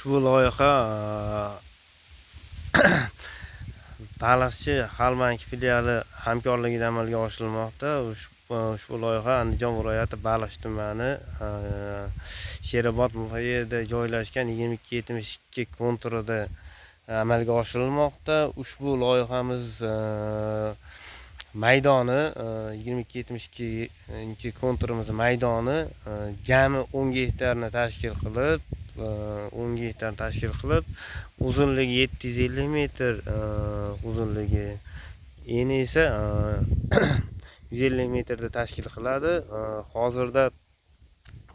Ushbu loyiha Baliqchi Xalbank filiali hamkorligida amalga oshirilmoqda. Ushbu loyiha Andijon viloyati Baliqchi tumani Sherobod muhitida joylashgan 2272 konturida amalga oshirilmoqda. Ushbu loyihamiz maydoni 2272 konturimiz maydoni jami 10 gektarni tashkil qilib, uzunligi 750 metr, uzunligi, eni esa 150 metrda tashkil qiladi. Hozirda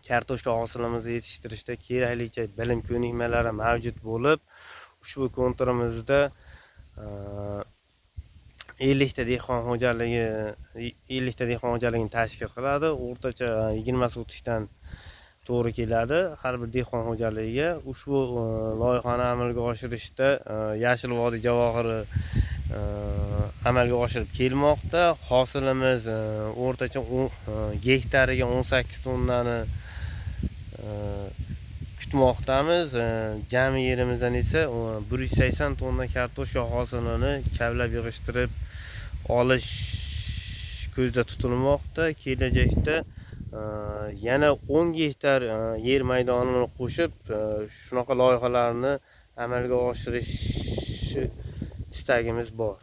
kartoshka hosilimizni yetishtirishda keraklicha bilim ko'nikmalari mavjud bo'lib, ushbu konturimizda 50 ta dehqon xo'jaligini tashkil qiladi. O'rtacha 20 sotikdan to'g'ri keladi har bir dehqon xo'jaligiga. Ushbu loyihani amalga oshirishda Yashil vodiy javohiri amalga oshirib kelmoqda. Hosilimiz o'rtacha gektariga 18 tonnani kutmoqdamiz. Jami yerimizdan esa 180 tonna kartoshka hosilini kavlab yig'ishtirib olish ko'zda tutilmoqda. Kelajakda yana 10 gektar yer maydonini qo'shib shunaqa loyihalarni amalga oshirish istagimiz bor.